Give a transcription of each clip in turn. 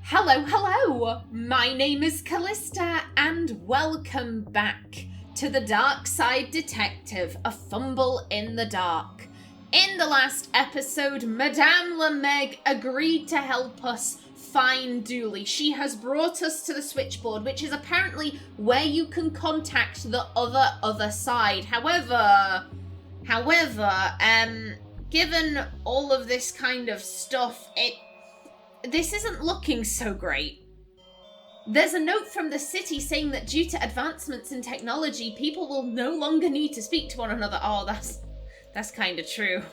Hello, hello! My name is Kallista, and welcome back to the Darkside Detective, a fumble in the dark. In the last episode, Madame LeMeg agreed to help us find Dooley. She has brought us to the switchboard, which is apparently where you can contact the other side. However, given all of this kind of stuff, this isn't looking so great. There's a note from the city saying that due to advancements in technology, people will no longer need to speak to one another. Oh, that's kind of true.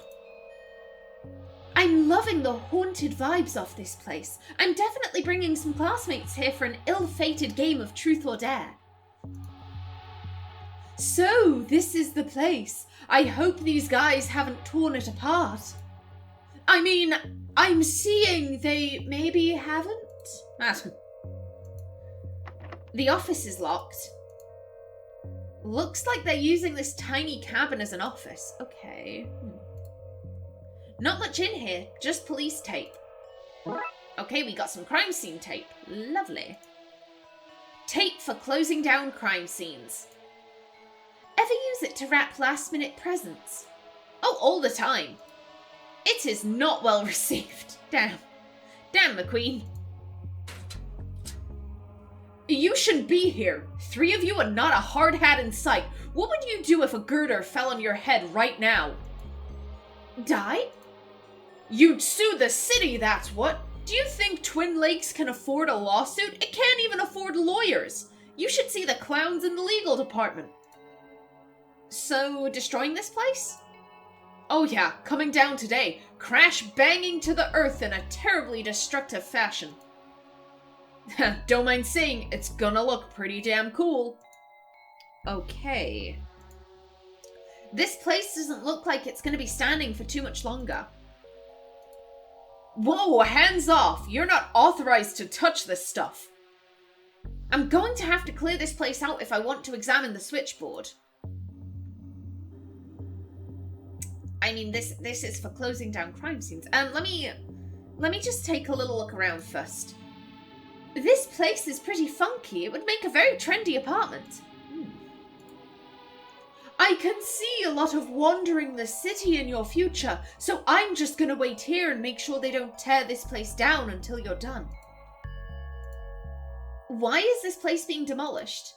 I'm loving the haunted vibes off this place. I'm definitely bringing some classmates here for an ill-fated game of truth or dare. So, this is the place. I hope these guys haven't torn it apart. I mean, I'm seeing they maybe haven't. The office is locked. Looks like they're using this tiny cabin as an office. Okay. Not much in here, just police tape. Okay, we got some crime scene tape. Lovely. Tape for closing down crime scenes. Ever use it to wrap last-minute presents? Oh, all the time. It is not well received. Damn, McQueen. You shouldn't be here. 3 of you are not a hard hat in sight. What would you do if a girder fell on your head right now? Die? You'd sue the city, that's what. Do you think Twin Lakes can afford a lawsuit? It can't even afford lawyers. You should see the clowns in the legal department. So, destroying this place? Oh yeah, coming down today. Crash banging to the earth in a terribly destructive fashion. Don't mind saying, it's gonna look pretty damn cool. Okay. This place doesn't look like it's gonna be standing for too much longer. Whoa, hands off! You're not authorized to touch this stuff. I'm going to have to clear this place out if I want to examine the switchboard. I mean, this is for closing down crime scenes. Let me just take a little look around first. This place is pretty funky. It would make a very trendy apartment. I can see a lot of wandering the city in your future, so I'm just gonna wait here and make sure they don't tear this place down until you're done. Why is this place being demolished?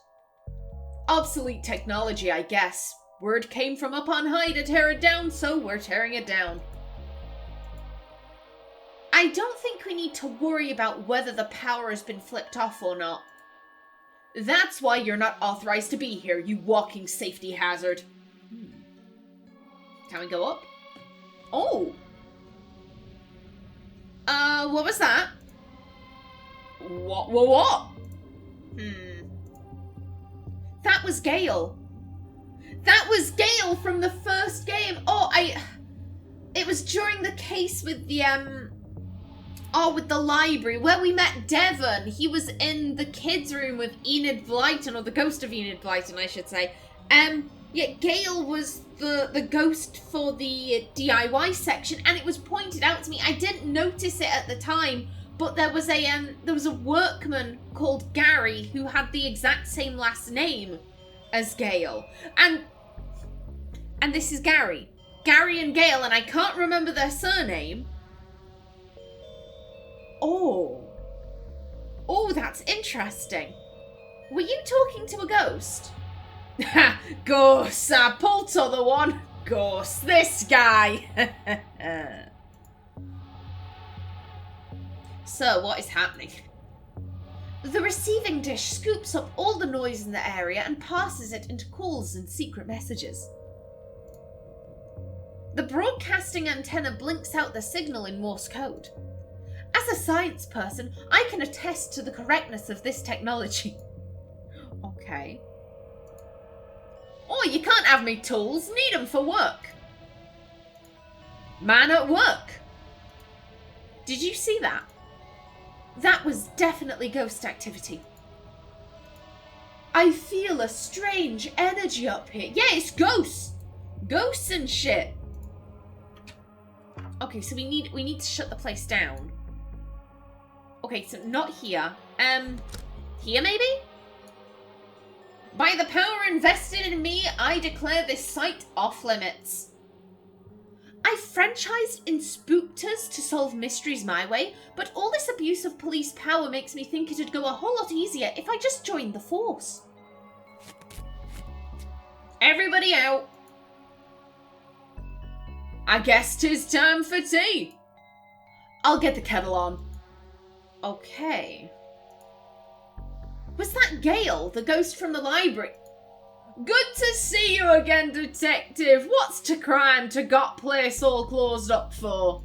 Obsolete technology, I guess. Word came from up on high to tear it down, so we're tearing it down. I don't think we need to worry about whether the power has been flipped off or not. That's why you're not authorized to be here, you walking safety hazard. Can we go up? Oh! What was that? What? That was Gale. That was Gale from the first game. It was during the case with the, with the library, where we met Devon. He was in the kids' room with Enid Blyton, or the ghost of Enid Blyton, I should say. Yeah, Gale was the ghost for the DIY section, and it was pointed out to me. I didn't notice it at the time, but there was a workman called Gary who had the exact same last name as Gale. And this is Gary. Gary and Gale, and I can't remember their surname. Oh, that's interesting. Were you talking to a ghost? Ha! Ghost! I pulled to the one. Ghost, this guy. So, what is happening? The receiving dish scoops up all the noise in the area and passes it into calls and secret messages. The broadcasting antenna blinks out the signal in Morse code. As a science person, I can attest to the correctness of this technology. Okay. Oh, you can't have me tools. Need them for work. Man at work. Did you see that? That was definitely ghost activity. I feel a strange energy up here. Yeah, it's ghosts. Ghosts and shit. Okay, so we need to shut the place down. Okay, so not here. Here maybe? By the power invested in me, I declare this site off limits. I franchised Inspectors to solve mysteries my way, but all this abuse of police power makes me think it'd go a whole lot easier if I just joined the force. Everybody out. I guess 'tis time for tea. I'll get the kettle on. Okay. Was that Gale, the ghost from the library? Good to see you again, Detective. What's to crime to got place all closed up for?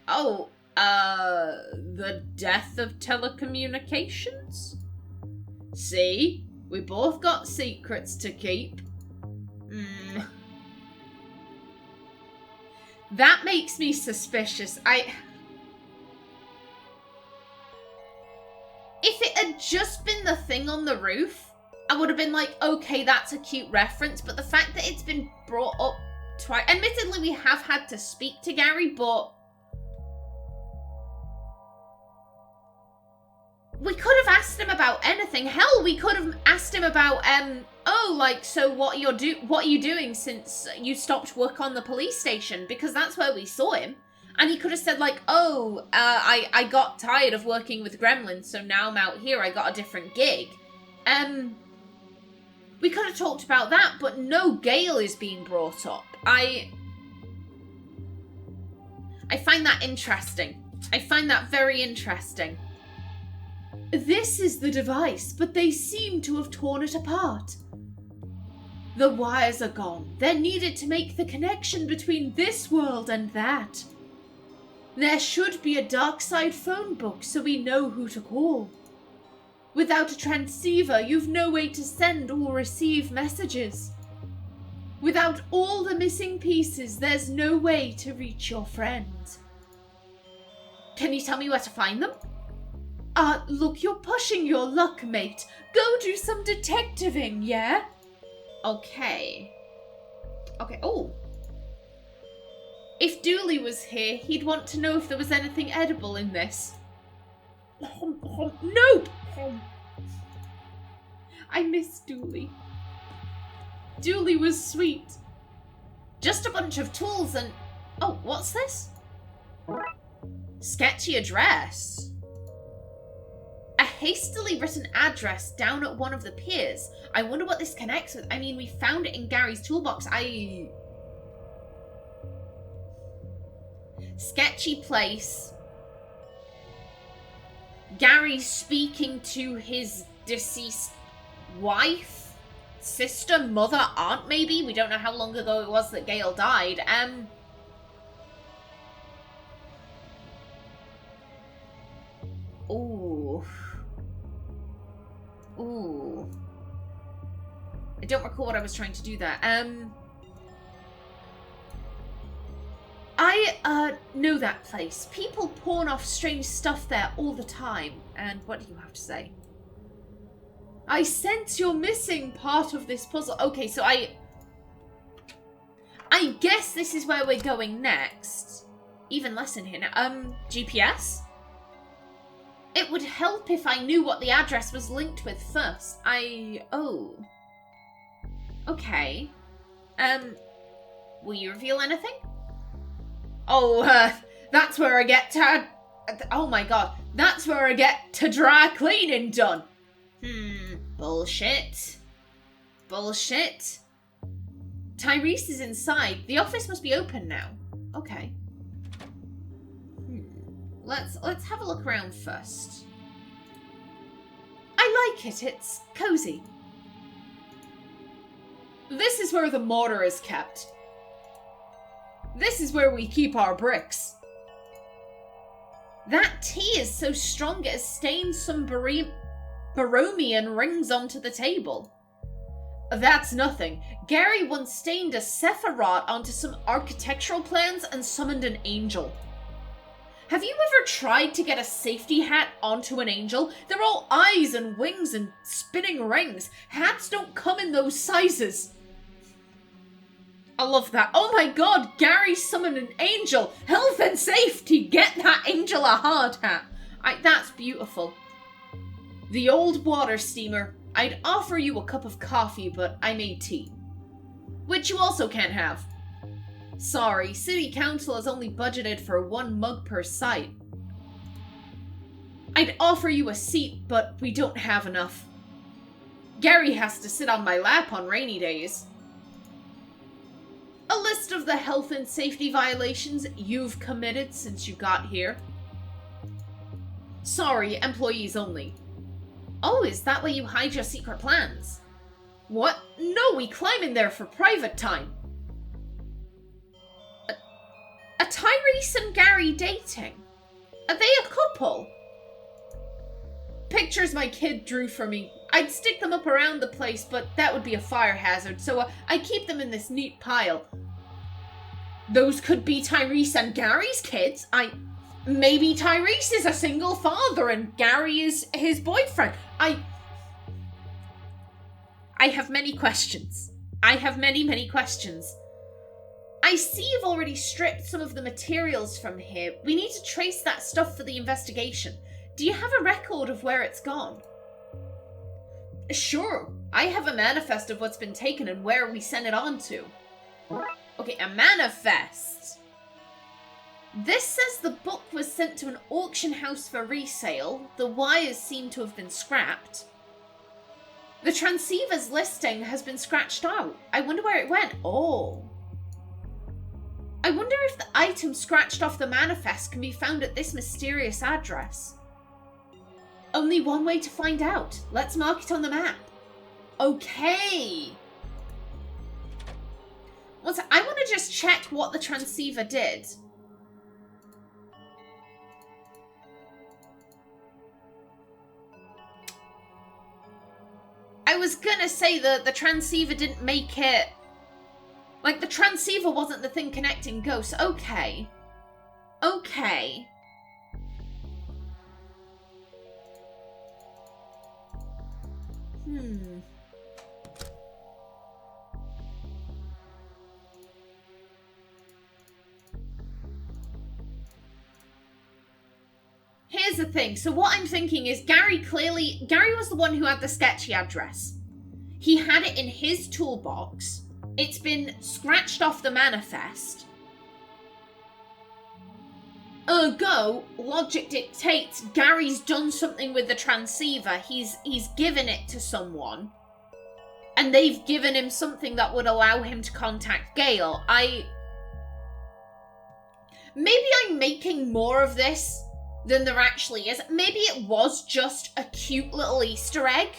Oh, the death of telecommunications? See, we both got secrets to keep. That makes me suspicious. If it had just been the thing on the roof, I would have been like, okay, that's a cute reference, but the fact that it's been brought up twice... Admittedly, we have had to speak to Gary, but... We could have asked him about anything. Hell, we could have asked him about, oh, like, so what are you doing since you stopped work on the police station? Because that's where we saw him. And he could have said, like, oh, I got tired of working with gremlins, so now I'm out here, I got a different gig. We could have talked about that, but no Gale is being brought up. I find that interesting. I find that very interesting. This is the device, but they seem to have torn it apart. The wires are gone. They're needed to make the connection between this world and that. There should be a Darkside phone book so we know who to call. Without a transceiver, you've no way to send or receive messages. Without all the missing pieces, there's no way to reach your friends. Can you tell me where to find them? Look, you're pushing your luck, mate. Go do some detectiving, yeah? Okay. Okay, oh. If Dooley was here, he'd want to know if there was anything edible in this. Nope! I miss Dooley. Dooley was sweet. Just a bunch of tools and... Oh, what's this? Sketchy address. A hastily written address down at one of the piers. I wonder what this connects with. I mean, we found it in Gary's toolbox. Sketchy place. Gary speaking to his deceased wife, sister, mother, aunt maybe? We don't know how long ago it was that Gale died. Ooh. Ooh. I don't recall what I was trying to do there. I know that place. People pawn off strange stuff there all the time. And what do you have to say? I sense you're missing part of this puzzle. Okay, so I guess this is where we're going next. Even less in here now. GPS? It would help if I knew what the address was linked with first. Oh. Okay. Will you reveal anything? Oh, that's where I get to... Oh my god. That's where I get to dry cleaning done. Bullshit. Bullshit. Tyrese is inside. The office must be open now. Okay. Let's have a look around first. I like it. It's cozy. This is where the mortar is kept. This is where we keep our bricks. That tea is so strong it has stained some Baromian rings onto the table. That's nothing. Gary once stained a Sephiroth onto some architectural plans and summoned an angel. Have you ever tried to get a safety hat onto an angel? They're all eyes and wings and spinning rings. Hats don't come in those sizes. I love that. Oh my god, Gary summoned an angel. Health and safety. Get that angel a hard hat. That's beautiful. The old water steamer. I'd offer you a cup of coffee, but I made tea. Which you also can't have. Sorry, City Council has only budgeted for 1 mug per site. I'd offer you a seat, but we don't have enough. Gary has to sit on my lap on rainy days. A list of the health and safety violations you've committed since you got here. Sorry, employees only. Oh, is that where you hide your secret plans? What? No, we climb in there for private time. Are Tyrese and Gary dating? Are they a couple? Pictures my kid drew for me. I'd stick them up around the place, but that would be a fire hazard, so I keep them in this neat pile. Those could be Tyrese and Gary's kids. Maybe Tyrese is a single father and Gary is his boyfriend. I have many questions. I have many, many questions. I see you've already stripped some of the materials from here. We need to trace that stuff for the investigation. Do you have a record of where it's gone? Sure. I have a manifest of what's been taken and where we sent it on to. Okay, a manifest. This says the book was sent to an auction house for resale. The wires seem to have been scrapped. The transceiver's listing has been scratched out. I wonder where it went. Oh. I wonder if the item scratched off the manifest can be found at this mysterious address. Only one way to find out. Let's mark it on the map. Okay. I want to just check what the transceiver did. I was gonna say the transceiver didn't make it... Like, the transceiver wasn't the thing connecting ghosts. Okay. Okay. Here's the thing. So what I'm thinking is Gary was the one who had the sketchy address. He had it in his toolbox. It's been scratched off the manifest. Ergo, logic dictates Gary's done something with the transceiver. He's given it to someone. And they've given him something that would allow him to contact Gale. Maybe I'm making more of this than there actually is. Maybe it was just a cute little Easter egg.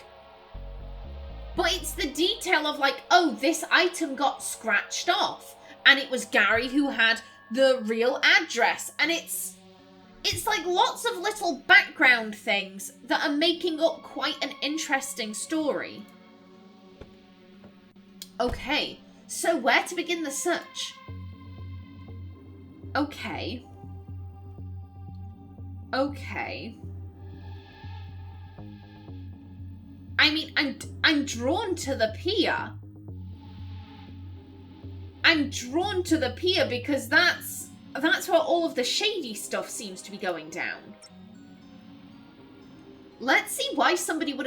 But it's the detail of like, oh, this item got scratched off. And it was Gary who had the real address. And it's like lots of little background things that are making up quite an interesting story. Okay, so where to begin the search? Okay. I mean, I'm drawn to the pier. I'm drawn to the pier because that's where all of the shady stuff seems to be going down. Let's see why somebody would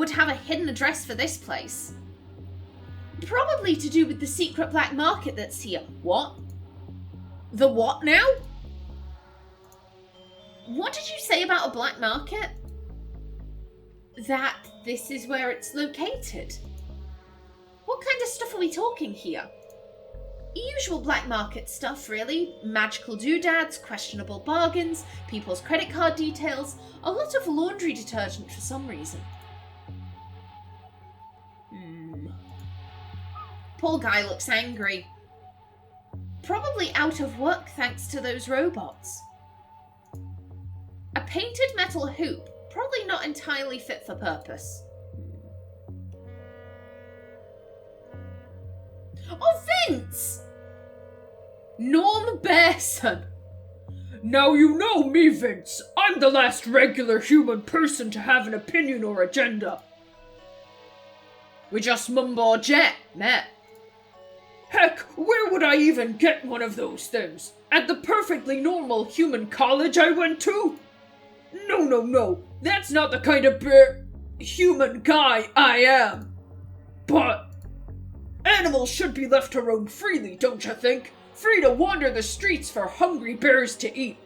have a hidden address for this place. Probably to do with the secret black market that's here. What? The what now? What did you say about a black market? That this is where it's located. What kind of stuff are we talking here? Usual black market stuff, really. Magical doodads, questionable bargains, people's credit card details, a lot of laundry detergent for some reason. Poor guy looks angry. Probably out of work thanks to those robots. A painted metal hoop, probably not entirely fit for purpose. Oh, Vince! Norm Bearson. Now you know me, Vince. I'm the last regular human person to have an opinion or agenda. We just mumbo jet, Matt. Heck, where would I even get one of those things? At the perfectly normal human college I went to? No. That's not the kind of human guy I am. But animals should be left to roam freely, don't you think? Free to wander the streets for hungry bears to eat.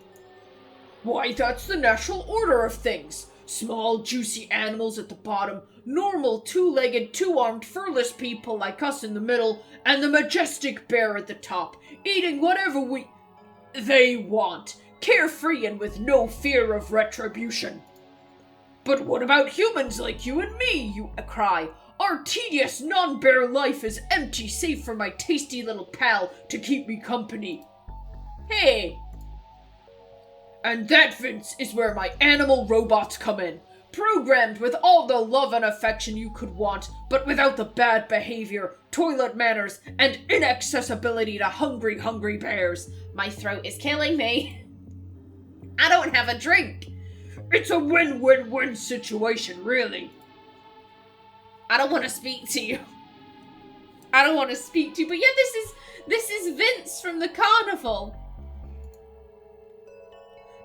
Why, that's the natural order of things. Small, juicy animals at the bottom, normal, two-legged, two-armed, furless people like us in the middle, and the majestic bear at the top, eating whatever they want, carefree and with no fear of retribution. But what about humans like you and me, you cry? Our tedious, non-bear life is empty save for my tasty little pal to keep me company. Hey! And that, Vince, is where my animal robots come in. Programmed with all the love and affection you could want, but without the bad behavior, toilet manners, and inaccessibility to hungry bears. My throat is killing me. I don't have a drink. It's a win-win-win situation, really. I don't want to speak to you. But yeah, this is Vince from the carnival.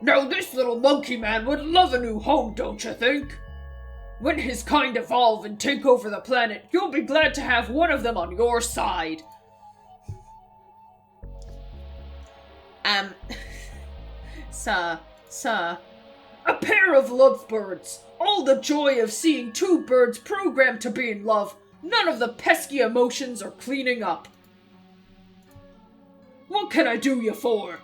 Now this little monkey man would love a new home, don't you think? When his kind evolve and take over the planet, you'll be glad to have one of them on your side. Sir. A pair of lovebirds. All the joy of seeing two birds programmed to be in love. None of the pesky emotions or cleaning up. What can I do you for?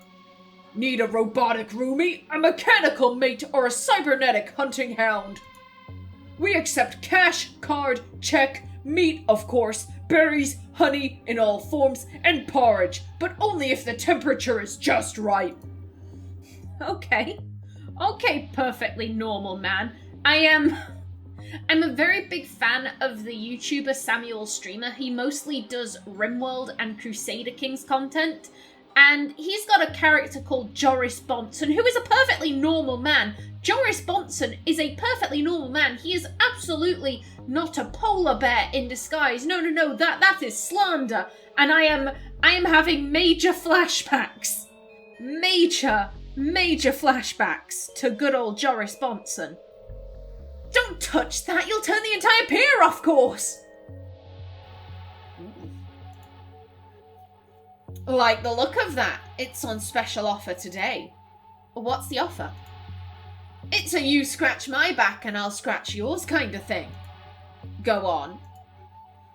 Need a robotic roomie, a mechanical mate, or a cybernetic hunting hound? We accept cash, card, check, meat, of course, berries, honey in all forms, and porridge, but only if the temperature is just right. Okay, perfectly normal man. I'm a very big fan of the YouTuber Samuel Streamer. He mostly does RimWorld and Crusader Kings content. And he's got a character called Joris Bonson, who is a perfectly normal man. Joris Bonson is a perfectly normal man. He is absolutely not a polar bear in disguise. No, that is slander. And I am having major flashbacks. Major flashbacks to good old Joris Bonson. Don't touch that, you'll turn the entire pier off course. Like the look of that. It's on special offer today. What's the offer? It's a you scratch my back and I'll scratch yours kind of thing. Go on.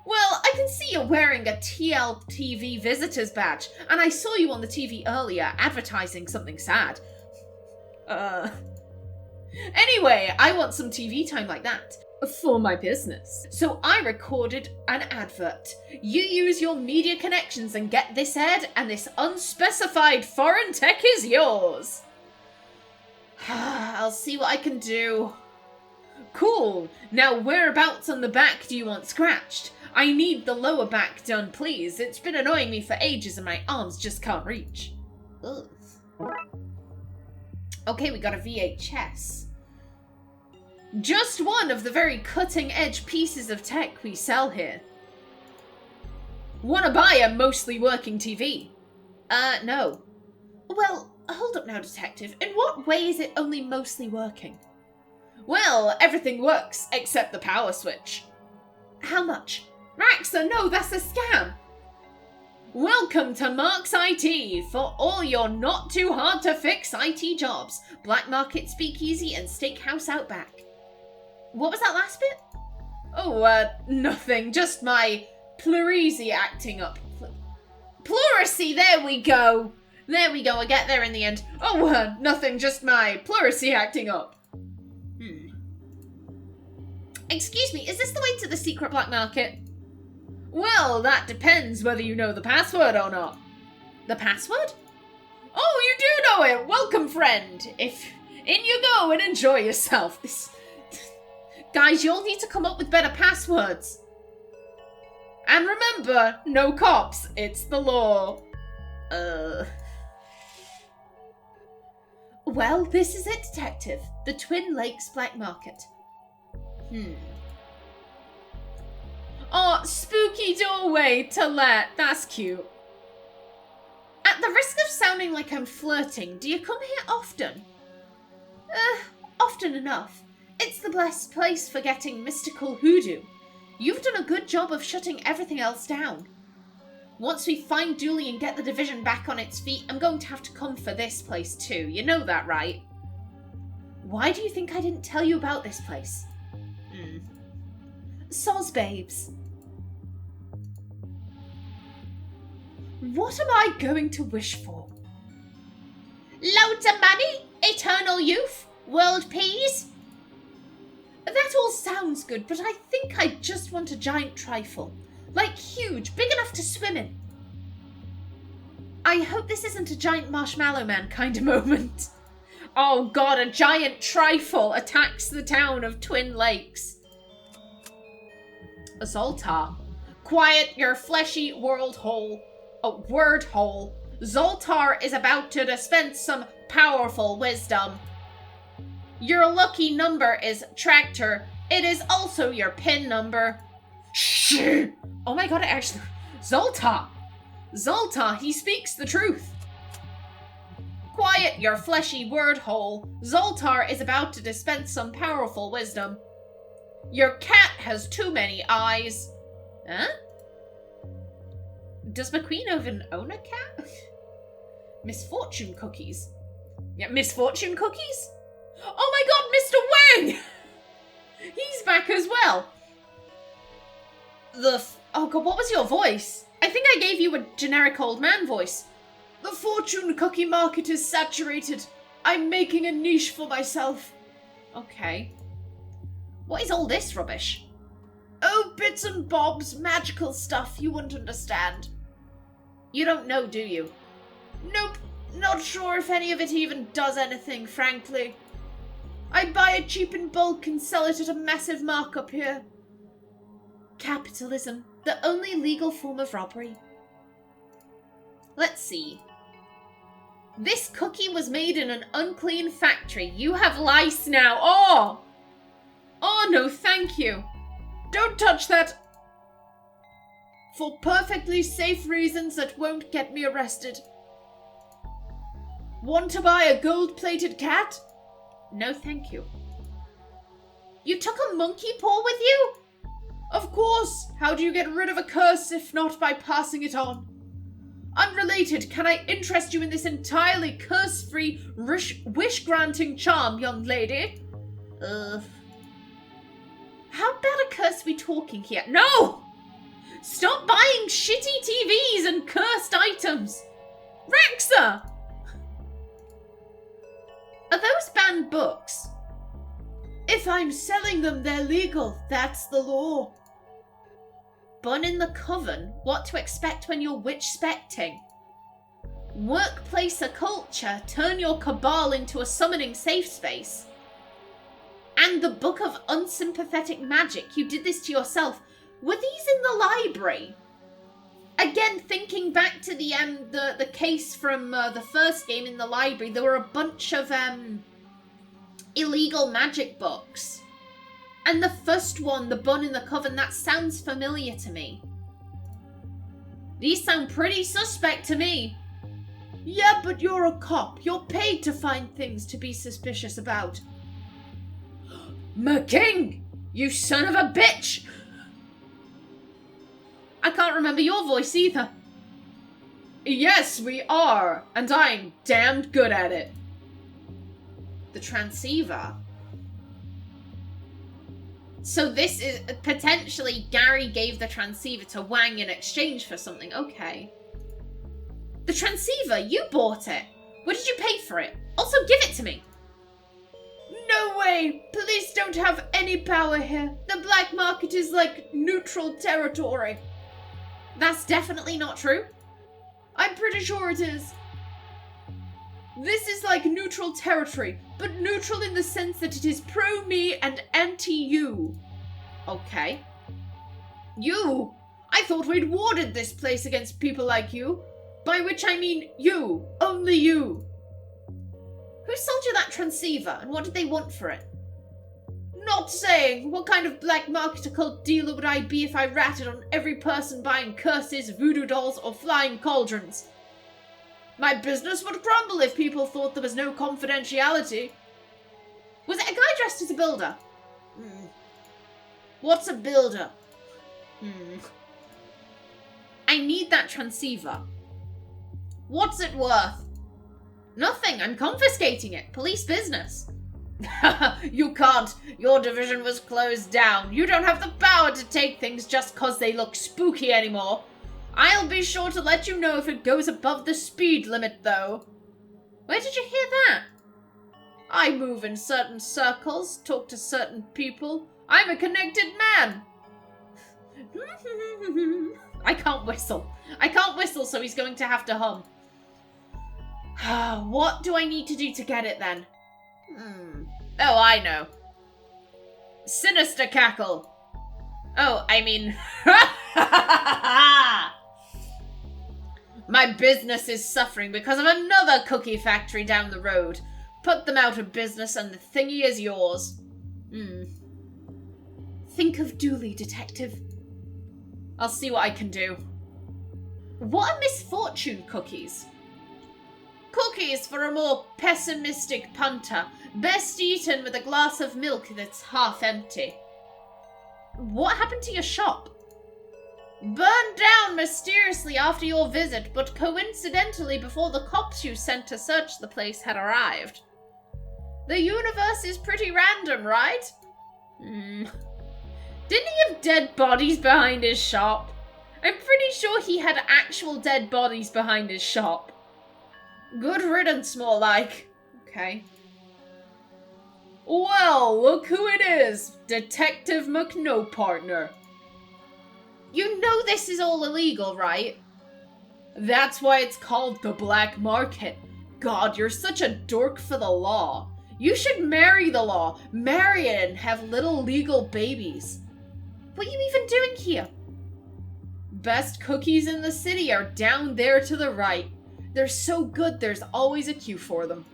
Well, I can see you're wearing a TLTV visitor's badge, and I saw you on the TV earlier advertising something sad. Anyway, I want some TV time like that. For my business. So I recorded an advert. You use your media connections and get this aired, and this unspecified foreign tech is yours. I'll see what I can do. Cool. Now whereabouts on the back do you want scratched? I need the lower back done, please. It's been annoying me for ages and my arms just can't reach. Ugh. Okay, we got a VHS. Just one of the very cutting-edge pieces of tech we sell here. Wanna buy a mostly working TV? No. Well, hold up now, Detective. In what way is it only mostly working? Well, everything works except the power switch. How much? Raxa, no, that's a scam. Welcome to Mark's IT for all your not too hard to fix IT jobs. Black market speakeasy and steakhouse out back. What was that last bit? Oh, nothing. Just my pleurisy acting up. Pleurisy, there we go. I get there in the end. Oh, nothing. Just my pleurisy acting up. Excuse me, is this the way to the secret black market? Well, that depends whether you know the password or not. The password? Oh, you do know it! Welcome, friend! If in you go and enjoy yourself. Guys, you'll need to come up with better passwords. And remember, no cops, it's the law. Well, this is it, Detective. The Twin Lakes Black Market. Oh, spooky doorway to let. That's cute. At the risk of sounding like I'm flirting, do you come here often? Often enough. It's the best place for getting mystical hoodoo. You've done a good job of shutting everything else down. Once we find Dooley and get the division back on its feet, I'm going to have to come for this place too. You know that, right? Why do you think I didn't tell you about this place? Soz babes. What am I going to wish for? Loads of money, eternal youth, world peace. That all sounds good, but I think I just want a giant trifle. Like huge, big enough to swim in. I hope this isn't a giant marshmallow man kind of moment. Oh god, a giant trifle attacks the town of Twin Lakes. Zoltar. Quiet your fleshy word hole. Zoltar is about to dispense some powerful wisdom. Your lucky number is Tractor. It is also your PIN number. Shh! Oh my god, it actually... Zoltar! Zoltar, he speaks the truth. Quiet your fleshy word hole. Zoltar is about to dispense some powerful wisdom. Your cat has too many eyes. Huh? Does McQueen even own a cat? Misfortune cookies. Yeah, misfortune cookies? Oh my god, Mr. Wang! He's back as well. Oh god, what was your voice? I think I gave you a generic old man voice. The fortune cookie market is saturated. I'm making a niche for myself. Okay. What is all this rubbish? Oh, bits and bobs, magical stuff you wouldn't understand. You don't know, do you? Nope, not sure if any of it even does anything, frankly. I buy it cheap in bulk and sell it at a massive markup here. Capitalism, the only legal form of robbery. Let's see. This cookie was made in an unclean factory. You have lice now. Oh! Oh no, thank you. Don't touch that. For perfectly safe reasons that won't get me arrested. Want to buy a gold-plated cat? No, thank you. You took a monkey paw with you? Of course. How do you get rid of a curse if not by passing it on? Unrelated, can I interest you in this entirely curse-free, wish-granting charm, young lady? How bad a curse are we talking here? No! Stop buying shitty TVs and cursed items! Raxa! Are those banned books? If I'm selling them, they're legal. That's the law. Bun in the coven? What to expect when you're witch-specting? Workplace occulture? Turn your cabal into a summoning safe space? And the Book of Unsympathetic Magic? You did this to yourself. Were these in the library? Again, thinking back to the case from the first game in the library, there were a bunch of illegal magic books. And the first one, the Bun in the Coven, that sounds familiar to me. These sound pretty suspect to me. Yeah, but you're a cop. You're paid to find things to be suspicious about. McKing! You son of a bitch! I can't remember your voice either. Yes, we are, and I'm damned good at it. The transceiver. So this is potentially Gary gave the transceiver to Wang in exchange for something. Okay. The transceiver, you bought it. What did you pay for it? Also, give it to me. No way! Police don't have any power here. The black market is like neutral territory. That's definitely not true. I'm pretty sure it is. This is like neutral territory, but neutral in the sense that it is pro-me and anti-you. Okay. You? I thought we'd warded this place against people like you. By which I mean you. Only you. Who sold you that transceiver, and what did they want for it? Not saying. What kind of black market occult dealer would I be if I ratted on every person buying curses, voodoo dolls, or flying cauldrons? My business would crumble if people thought there was no confidentiality. Was it a guy dressed as a builder? What's a builder? I need that transceiver. What's it worth? Nothing, I'm confiscating it. Police business. You can't. Your division was closed down. You don't have the power to take things just cause they look spooky anymore. I'll be sure to let you know if it goes above the speed limit, though. Where did you hear that? I move in certain circles, talk to certain people. I'm a connected man. I can't whistle. I can't whistle, so he's going to have to hum. What do I need to do to get it, then? Oh, I know. Sinister cackle. Oh, I mean... My business is suffering because of another cookie factory down the road. Put them out of business and the thingy is yours. Think of Dooley, Detective. I'll see what I can do. What are misfortune cookies? Cookies for a more pessimistic punter. Best eaten with a glass of milk that's half empty. What happened to your shop? Burned down mysteriously after your visit, but coincidentally before the cops you sent to search the place had arrived. The universe is pretty random, right? Didn't he have dead bodies behind his shop? I'm pretty sure he had actual dead bodies behind his shop. Good riddance, more like. Okay. Well, look who it is. Detective McNopartner. You know this is all illegal, right? That's why it's called the black market. God, you're such a dork for the law. You should marry the law. Marry it and have little legal babies. What are you even doing here? Best cookies in the city are down there to the right. They're so good there's always a queue for them.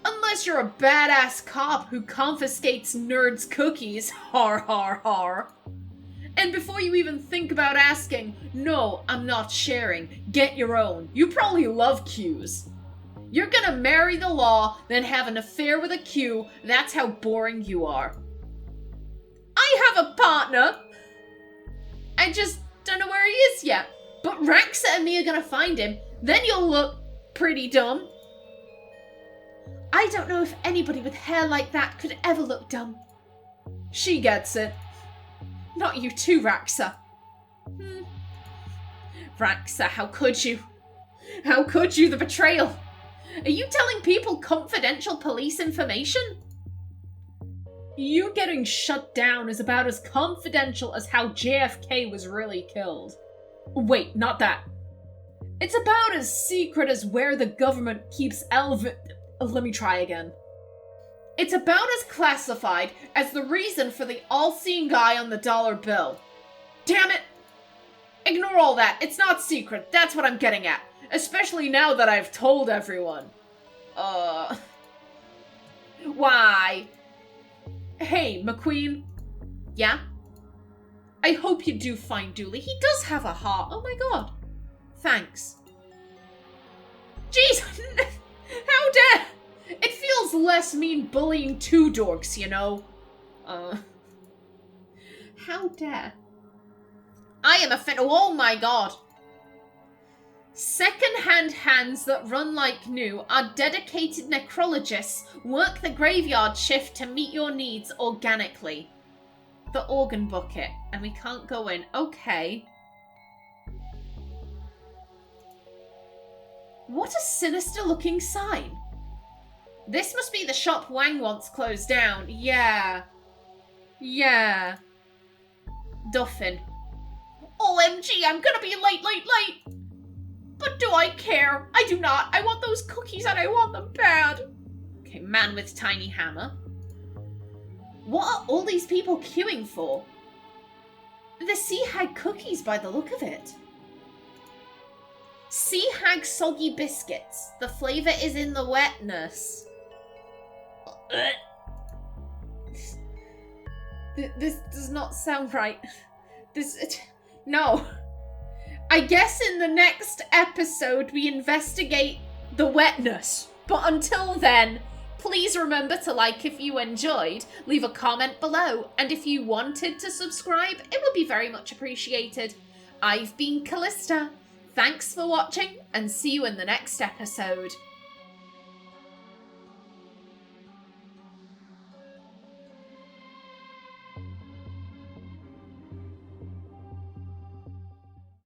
Unless you're a badass cop who confiscates nerds' cookies. Har har har. And before you even think about asking, no, I'm not sharing. Get your own. You probably love queues. You're gonna marry the law, then have an affair with a queue. That's how boring you are. I have a partner. I just don't know where he is yet. But Raxa and me are gonna find him. Then you'll look pretty dumb. I don't know if anybody with hair like that could ever look dumb. She gets it. Not you too, Raxa. Raxa, how could you? How could you? The betrayal. Are you telling people confidential police information? You getting shut down is about as confidential as how JFK was really killed. Wait, not that. It's about as secret as where the government keeps Let me try again. It's about as classified as the reason for the all-seeing eye on the dollar bill. Damn it! Ignore all that. It's not secret. That's what I'm getting at. Especially now that I've told everyone. Why? Hey, McQueen. Yeah? I hope you do find Dooley. He does have a heart. Oh my god. Thanks. Jeez! How dare! It feels less mean bullying two dorks, you know? How dare. I am oh my god. Second-hand hands that run like new are dedicated necrologists, work the graveyard shift to meet your needs organically. The organ bucket, and we can't go in. Okay. What a sinister-looking sign. This must be the shop Wang wants closed down. Yeah. Yeah. Duffin. OMG, I'm gonna be late. But do I care? I do not. I want those cookies and I want them bad. Okay, man with tiny hammer. What are all these people queuing for? The Sea Hag cookies by the look of it. Sea Hag soggy biscuits. The flavour is in the wetness. This does not sound right. No. I guess in the next episode we investigate the wetness. But until then, Please remember to like if you enjoyed, leave a comment below, and if you wanted to subscribe, it would be very much appreciated. I've been Kallista. Thanks for watching, and see you in the next episode.